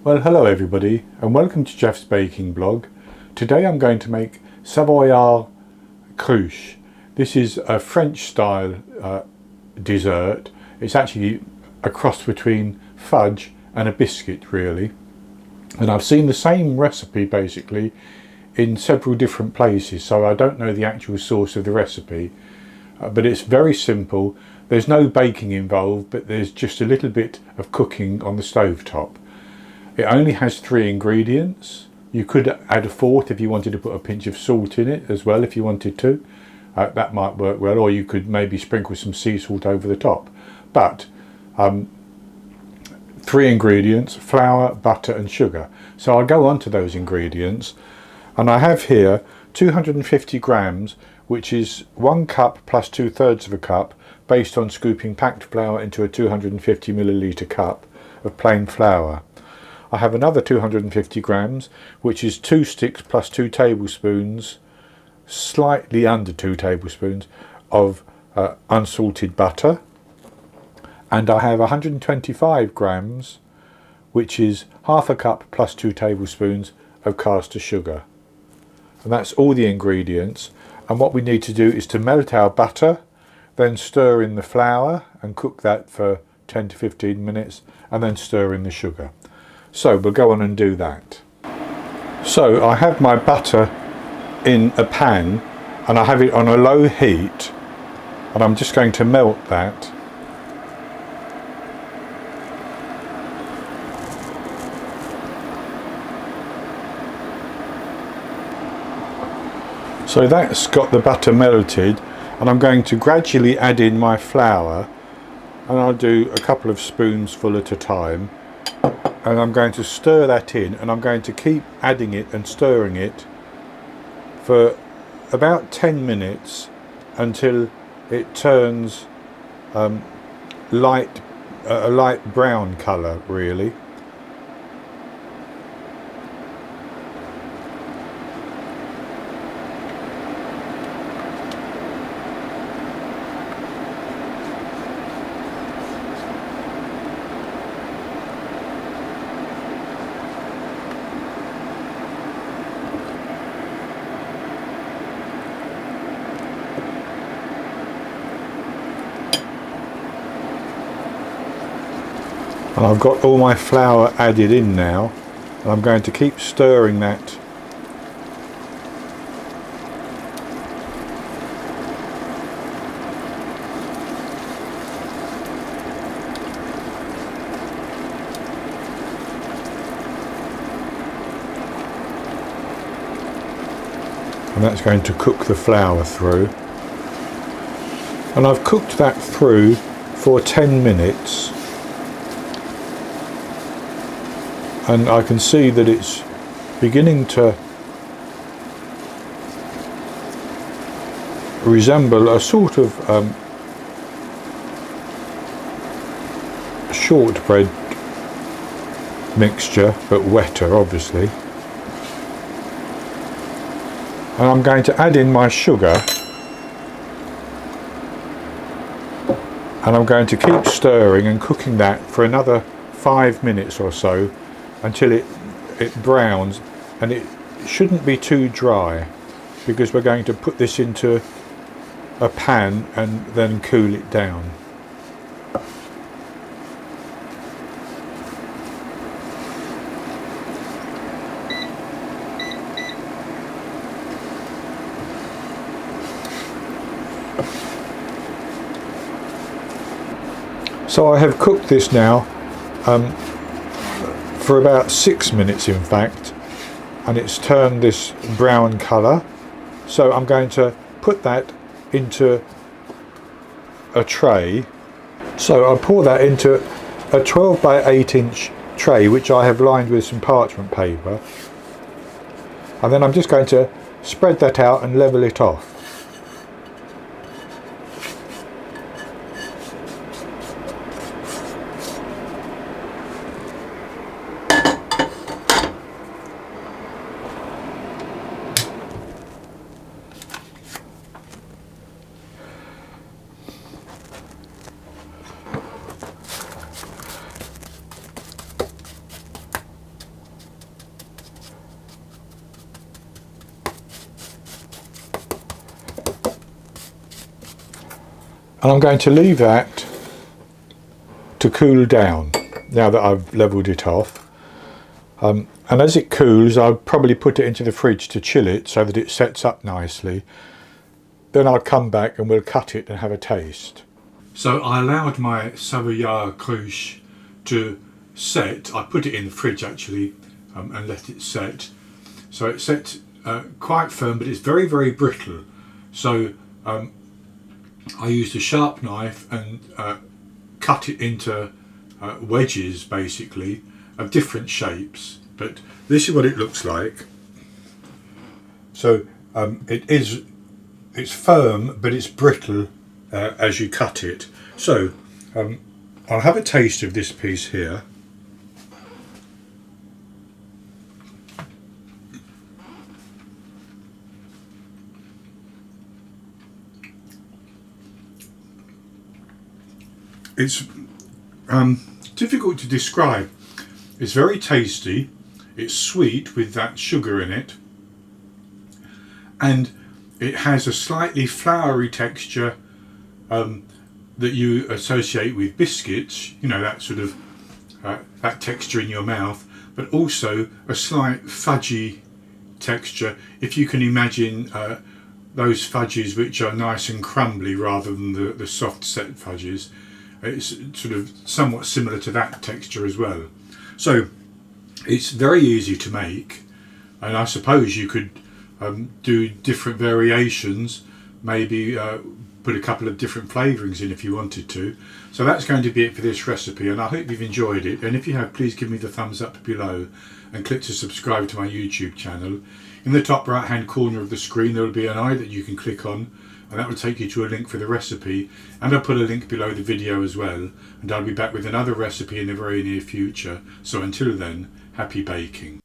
Well, hello everybody and welcome to Jeff's baking blog. Today I'm going to make Savoyard Cruche. This is a French style dessert. It's actually a cross between fudge and a biscuit really. And I've seen the same recipe basically in several different places, so I don't know the actual source of the recipe. But it's very simple. There's no baking involved, but there's just a little bit of cooking on the stovetop. It only has 3 ingredients. You could add a 4th if you wanted to put a pinch of salt in it as well if you wanted to. That might work well, or you could maybe sprinkle some sea salt over the top. But 3 ingredients: flour, butter and sugar. So I'll go on to those ingredients, and I have here 250 grams, which is 1 cup plus 2/3 of a cup, based on scooping packed flour into a 250 milliliter cup of plain flour. I have another 250 grams, which is 2 sticks plus 2 tablespoons, slightly under 2 tablespoons of unsalted butter. And I have 125 grams, which is half a cup plus 2 tablespoons of caster sugar. And that's all the ingredients. And what we need to do is to melt our butter, then stir in the flour and cook that for 10 to 15 minutes, and then stir in the sugar. So we'll go on and do that. So I have my butter in a pan and I have it on a low heat, and I'm just going to melt that. So that's got the butter melted, and I'm going to gradually add in my flour, and I'll do a couple of spoonsful at a time. And I'm going to stir that in, and I'm going to keep adding it and stirring it for about 10 minutes until it turns a light brown colour really. And I've got all my flour added in now, and I'm going to keep stirring that. And that's going to cook the flour through. And I've cooked that through for 10 minutes. And I can see that it's beginning to resemble a sort of shortbread mixture, but wetter obviously. And I'm going to add in my sugar, and I'm going to keep stirring and cooking that for another 5 minutes or so, until it browns, and it shouldn't be too dry because we're going to put this into a pan and then cool it down. So I have cooked this now for about 6 minutes in fact, and it's turned this brown colour. So I'm going to put that into a tray. So I'll pour that into a 12 by 8 inch tray, which I have lined with some parchment paper, and then I'm just going to spread that out and level it off. And I'm going to leave that to cool down now that I've levelled it off. And as it cools, I'll probably put it into the fridge to chill it so that it sets up nicely. Then I'll come back and we'll cut it and have a taste. So I allowed my Savoyard Cruche to set. I put it in the fridge actually and let it set. So it set quite firm, but it's very, very brittle. So I used a sharp knife and cut it into wedges basically of different shapes, but this is what it looks like. So it's firm, but it's brittle as you cut it. So I'll have a taste of this piece here. It's difficult to describe. It's very tasty, it's sweet with that sugar in it, and it has a slightly floury texture that you associate with biscuits, you know, that sort of that texture in your mouth, but also a slight fudgy texture, if you can imagine those fudges which are nice and crumbly rather than the soft set fudges. It's sort of somewhat similar to that texture as well. So it's very easy to make, and I suppose you could do different variations, maybe put a couple of different flavourings in if you wanted to. So that's going to be it for this recipe, and I hope you've enjoyed it, and if you have, please give me the thumbs up below and click to subscribe to my YouTube channel. In the top right hand corner of the screen there will be an eye that you can click on, and that will take you to a link for the recipe, and I'll put a link below the video as well, and I'll be back with another recipe in the very near future. So until then, happy baking.